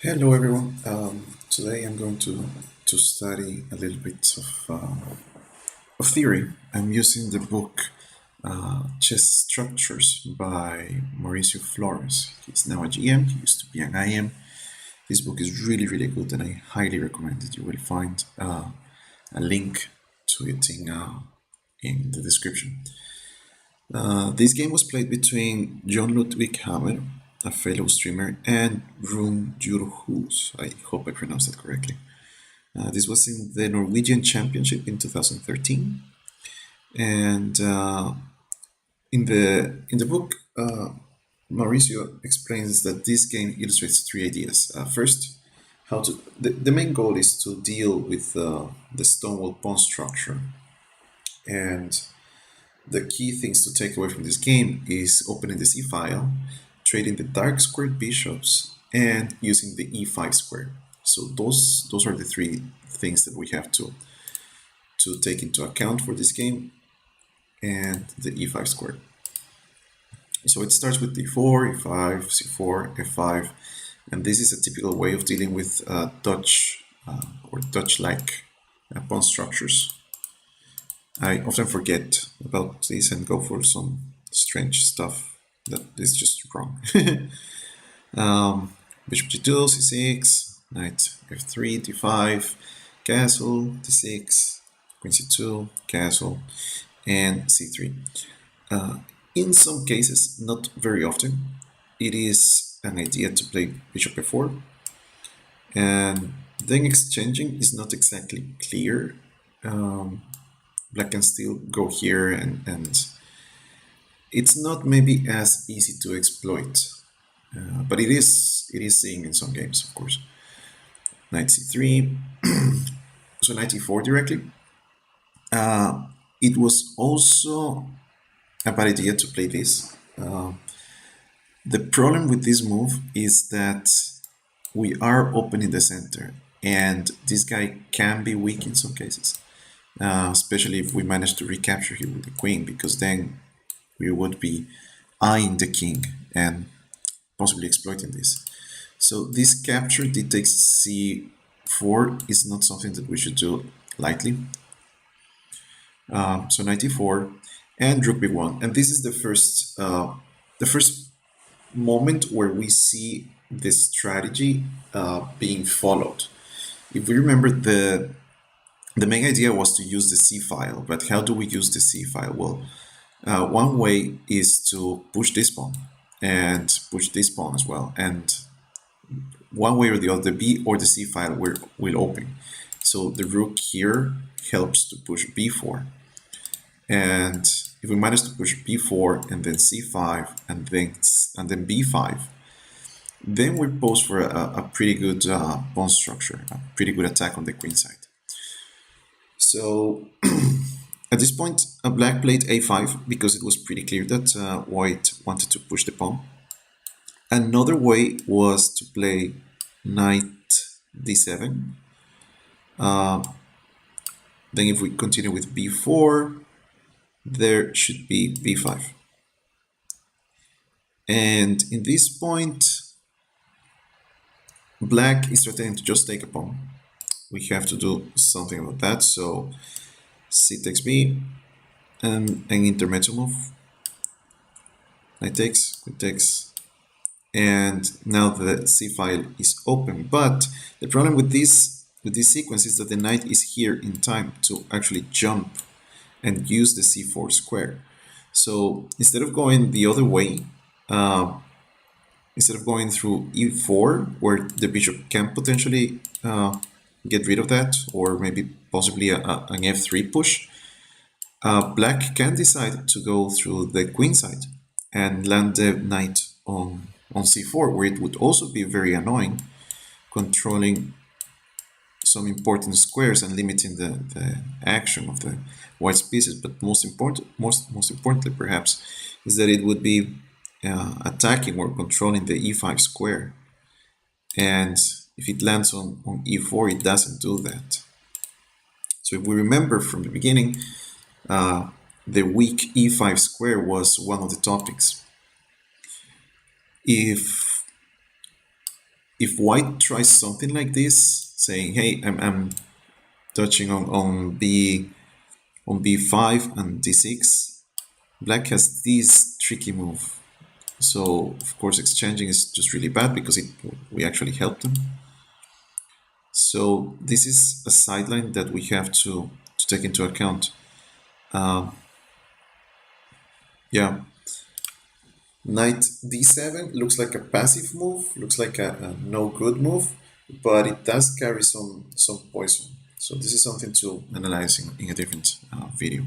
Hello everyone. Today I'm going to study a little bit of theory. I'm using the book Chess Structures by Mauricio Flores. He's now a GM. He used to be an IM. This book is really really good, and I highly recommend it. You will find a link to it in the description. This game was played between John Ludwig Hammer, a fellow streamer, and Rune Jurhus. I hope I pronounced that correctly. This was in the Norwegian Championship in 2013, and in the book, Mauricio explains that this game illustrates three ideas. First, how to the main goal is to deal with the Stonewall pawn structure, and the key things to take away from this game is opening the C file, trading the dark squared bishops, and using the E5 square. So those are the three things that we have to take into account for this game, and the E5 square. So it starts with D4, E5, C4, F5, and this is a typical way of dealing with Dutch or Dutch-like pawn structures. I often forget about this and go for some strange stuff that is just wrong. Bishop g2, c6, knight f3, d5, castle, d6, queen c2, castle, and c3. In some cases, not very often, it is an idea to play bishop f4, and then exchanging is not exactly clear. Black can still go here, and it's not maybe as easy to exploit, but it is seen in some games, of course. Knight c3, so knight e4 directly. It was also a bad idea to play this. The problem with this move is that we are open in the center, and this guy can be weak in some cases. Especially if we manage to recapture him with the queen, because then we would be eyeing the king and possibly exploiting this. So this capture d takes c4 is not something that we should do lightly. So knight e4 and rook b1, and this is the first moment where we see this strategy being followed. If we remember, the main idea was to use the C file, but how do we use the C file? Well, one way is to push this pawn and push this pawn as well, and one way or the other, the B or the C file will open. So the rook here helps to push b4, and if we manage to push b4 and then c5 and then b5, then we pose for a pretty good pawn structure, a pretty good attack on the queen side. So at this point, black played a5 because it was pretty clear that white wanted to push the pawn. Another way was to play knight d7. Then if we continue with b4, there should be b5. And in this point, black is threatening to just take a pawn. We have to do something about that. So c takes b, and an intermezzo move. Knight takes, queen takes, and now the c file is open. But the problem with this sequence is that the knight is here in time to actually jump and use the c4 square. So instead of going the other way, instead of going through e4, where the bishop can potentially get rid of that, or maybe possibly an f3 push, black can decide to go through the queen side and land the knight on c4, where it would also be very annoying, controlling some important squares and limiting the action of the white's pieces. But most importantly perhaps, is that it would be attacking or controlling the e5 square, and if it lands on e4, it doesn't do that. So if we remember from the beginning, the weak e5 square was one of the topics. If if white tries something like this, saying, "Hey, I'm touching on b5 and d6," black has this tricky move. So of course exchanging is just really bad because we actually helped them. So this is a sideline that we have to take into account. Yeah, knight d7 looks like a passive move, looks like a no good move, but it does carry some poison. So this is something to analyze in a different video.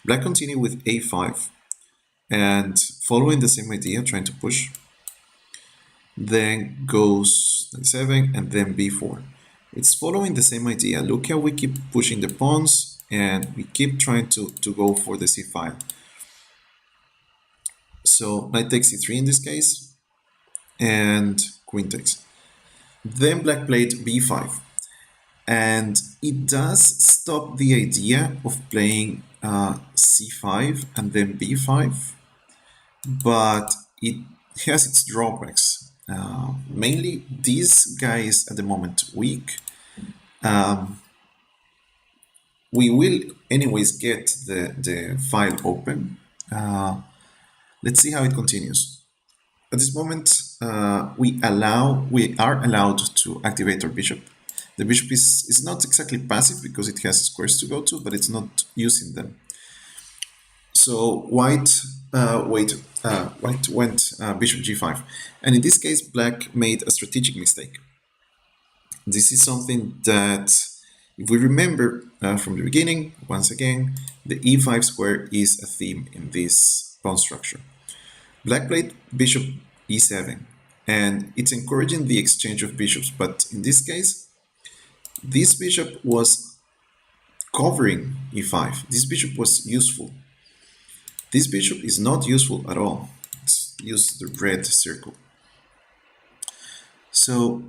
Black continue with a5 and following the same idea, trying to push. Then goes knight7 and then b4. It's following the same idea. Look how we keep pushing the pawns and we keep trying to go for the c file. So knight takes c3 in this case, and queen takes. Then black played b5, and it does stop the idea of playing c5 and then b5, but it has its drawbacks. Mainly, this guy is at the moment weak. We will anyways get the file open. Let's see how it continues. At this moment, we are allowed to activate our bishop. The bishop is not exactly passive because it has squares to go to, but it's not using them. So white went bishop g5, and in this case, black made a strategic mistake. This is something that, if we remember from the beginning, once again, the e5 square is a theme in this pawn structure. Black played bishop e7, and it's encouraging the exchange of bishops, but in this case, this bishop was covering e5. This bishop was useful. This bishop is not useful at all. Let's use the red circle. So,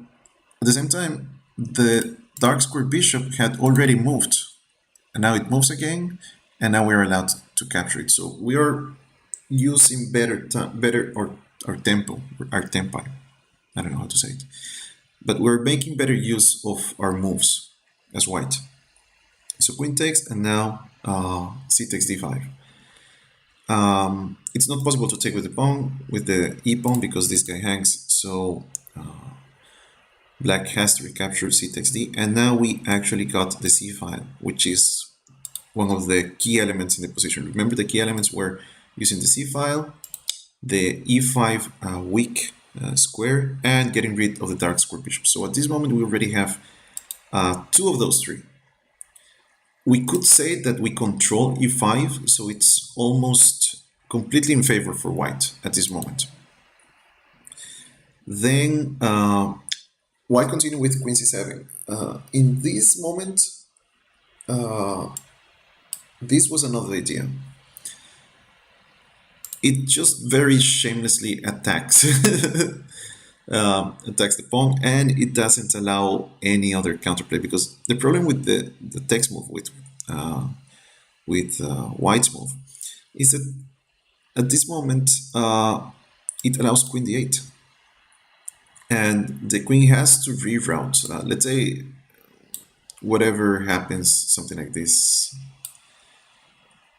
at the same time, the dark square bishop had already moved, and now it moves again, and now we're allowed to capture it. So we are using better our tempo, our tempi. I don't know how to say it, but we're making better use of our moves as white. So queen takes, and now c takes d5. It's not possible to take with the pawn, with the e pawn, because this guy hangs. So black has to recapture c takes d, and now we actually got the c file, which is one of the key elements in the position. Remember, the key elements were using the c file, the e5 weak square, and getting rid of the dark square bishop. So at this moment, we already have two of those three. We could say that we control e5, so it's almost completely in favor for white at this moment. Then white continue with queen c7. In this moment, this was another idea. It just very shamelessly attacks attacks the pawn, and it doesn't allow any other counterplay, because the problem with the text move with white's move is that at this moment it allows queen d8, and the queen has to reroute. Let's say whatever happens, something like this,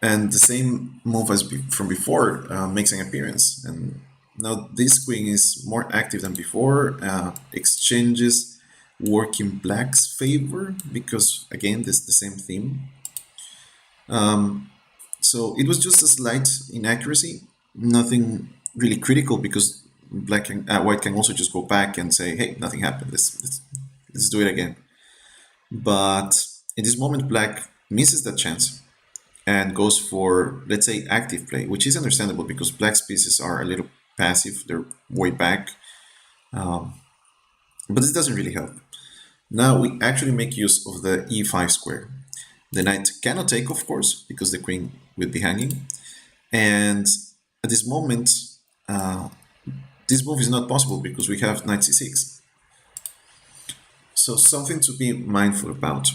and the same move as from before makes an appearance, and now this queen is more active than before. Exchanges work in black's favor because, again, this is the same theme. So it was just a slight inaccuracy, nothing really critical, because white can also just go back and say, hey, nothing happened, let's do it again. But in this moment, black misses that chance and goes for, let's say, active play, which is understandable because black's pieces are a little passive, they're way back, but this doesn't really help. Now we actually make use of the e5 square. The knight cannot take, of course, because the queen will be hanging, and at this moment this move is not possible because we have knight c6. So something to be mindful about.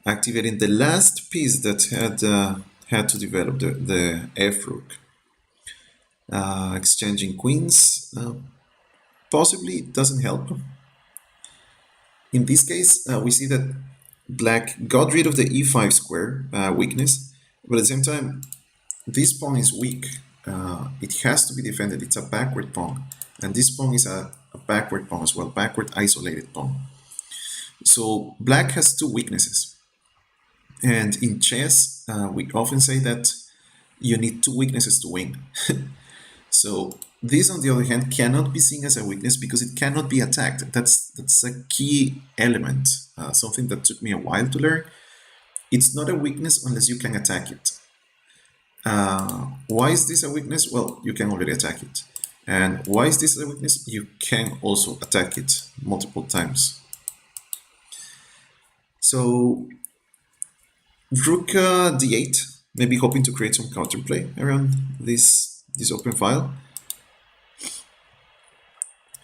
Activating the last piece that had to develop, the f rook. Exchanging queens. possibly doesn't help. In this case, we see that black got rid of the e5 square weakness, but at the same time, this pawn is weak. It has to be defended. It's a backward pawn, and this pawn is a backward pawn as well, backward isolated pawn. So black has two weaknesses. And in chess, we often say that you need two weaknesses to win. So this, on the other hand, cannot be seen as a weakness because it cannot be attacked. That's a key element, something that took me a while to learn. It's not a weakness unless you can attack it. Why is this a weakness? Well, you can already attack it. And why is this a weakness? You can also attack it multiple times. So rook d8, maybe hoping to create some counterplay around this open file.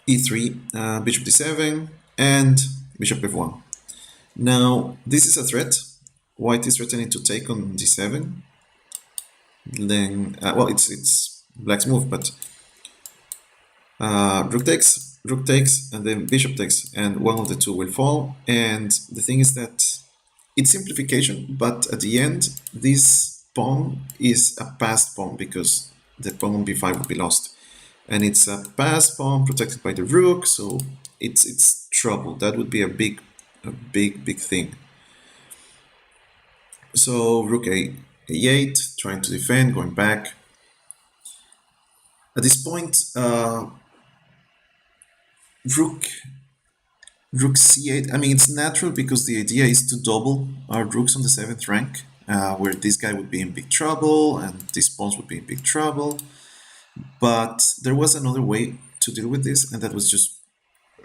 e3, bishop d7, and bishop f1. Now, this is a threat. White is threatening to take on d7. Then, well, it's black's move, but rook takes, and then bishop takes, and one of the two will fall. And the thing is that it's simplification, but at the end, this pawn is a passed pawn because the pawn on b5 will be lost. And it's a passed pawn protected by the rook, so it's trouble. That would be a big thing. So rook a8, trying to defend, going back. At this point, rook c8. I mean, it's natural because the idea is to double our rooks on the 7th rank, where this guy would be in big trouble and these pawns would be in big trouble. But there was another way to deal with this, and that was just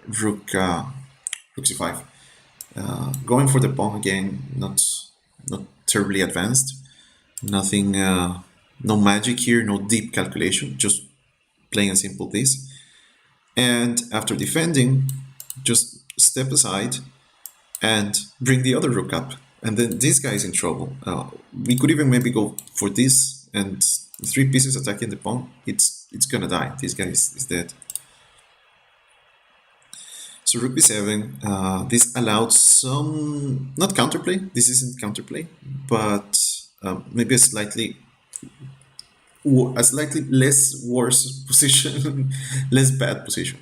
rook c5. Going for the pawn again, not terribly advanced. Nothing, no magic here, no deep calculation, just plain and simple this. And after defending, just step aside and bring the other rook up. And then this guy is in trouble. We could even maybe go for this, and 3 pieces attacking the pawn, it's gonna die. This guy is dead. So rook b7, this allowed some, not counterplay, this isn't counterplay, but maybe a slightly less worse position, less bad position.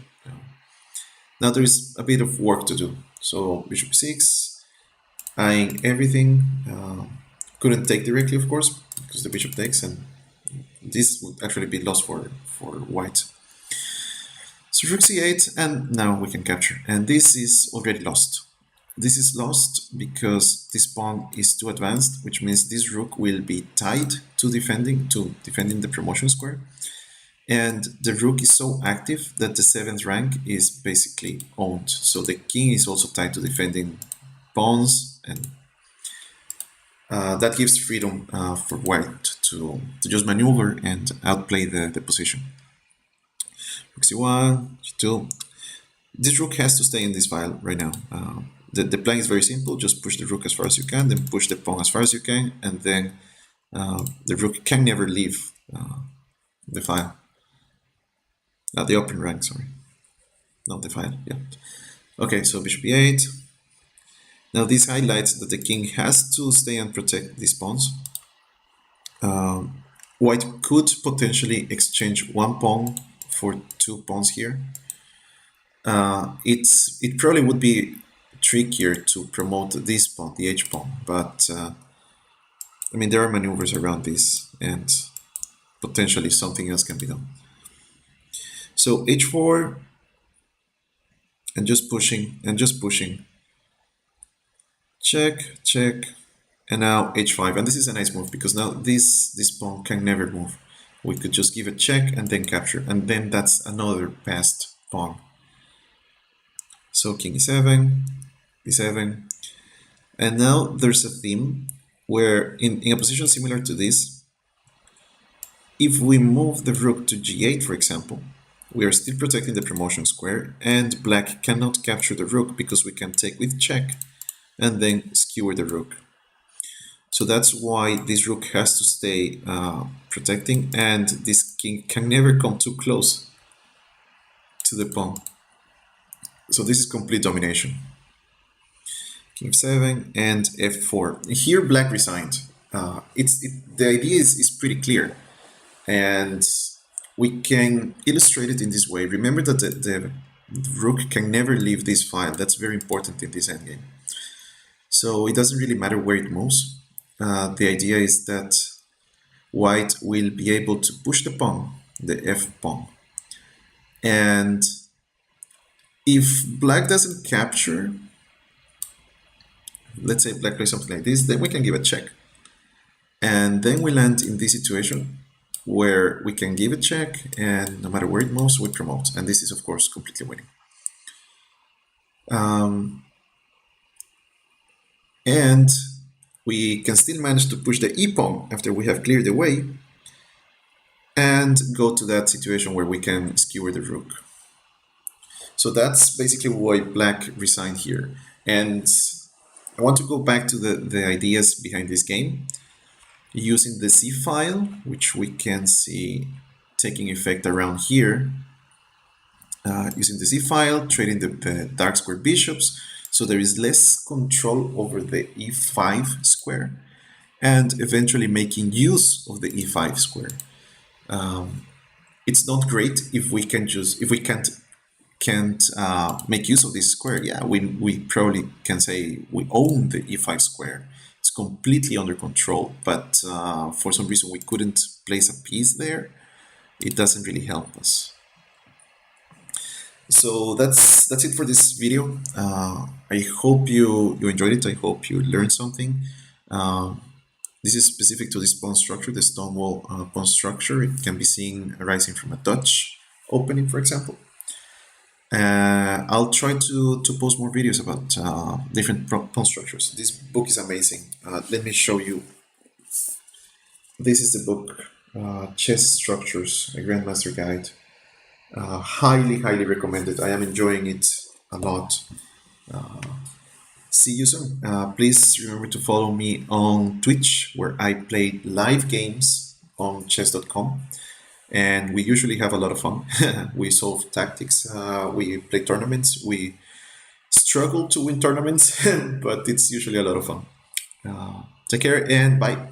Now there is a bit of work to do. So bishop b6, eyeing everything, couldn't take directly, of course, because the bishop takes, and this would actually be lost for white. So rook c8, and now we can capture. And this is already lost. This is lost because this pawn is too advanced, which means this rook will be tied to defending the promotion square. And the rook is so active that the 7th rank is basically owned. So the king is also tied to defending pawns, and that gives freedom for white to just maneuver and outplay the position. Rook c1, g2. This rook has to stay in this file right now. The plan is very simple. Just push the rook as far as you can, then push the pawn as far as you can, and then the rook can never leave the file. The open rank, sorry. Not the file, yeah. Okay, so bishop e8. Now this highlights that the king has to stay and protect these pawns. White could potentially exchange one pawn for 2 pawns here. It probably would be trickier to promote this pawn, the h pawn, but I mean, there are maneuvers around this, and potentially something else can be done. So h4, and just pushing, check, check, and now h5. And this is a nice move because now this pawn can never move. We could just give a check and then capture, and then that's another passed pawn. So king e7, b7, and now there's a theme where in a position similar to this, if we move the rook to g8, for example, we are still protecting the promotion square, and black cannot capture the rook because we can take with check and then skewer the rook. So that's why this rook has to stay protecting, and this king can never come too close to the pawn. So this is complete domination. King f7 and f4. Here, black resigned. The idea is pretty clear, and we can illustrate it in this way. Remember that the rook can never leave this file. That's very important in this endgame. So it doesn't really matter where it moves. The idea is that white will be able to push the pawn, the f pawn. And if black doesn't capture, let's say black plays something like this, then we can give a check. And then we land in this situation where we can give a check, and no matter where it moves, we promote. And this is, of course, completely winning. And we can still manage to push the e-pawn after we have cleared the way and go to that situation where we can skewer the rook. So that's basically why black resigned here. And I want to go back to the ideas behind this game. Using the C file, which we can see taking effect around here. Using the C file, trading the dark square bishops, so there is less control over the E5 square, and eventually making use of the E5 square. It's not great if we can't make use of this square. Yeah, we probably can say we own the E5 square. It's completely under control, but for some reason we couldn't place a piece there. It doesn't really help us. So that's it for this video. I hope you enjoyed it. I hope you learned something. This is specific to this pawn structure, the Stonewall pawn structure. It can be seen arising from a Dutch opening, for example. I'll try to post more videos about different pawn structures. This book is amazing. Let me show you. This is the book, Chess Structures, a Grandmaster Guide. Highly recommended. I am enjoying it a lot. See you soon. Please remember to follow me on Twitch, where I play live games on chess.com. And we usually have a lot of fun. We solve tactics, we play tournaments, we struggle to win tournaments, but it's usually a lot of fun. Take care and bye.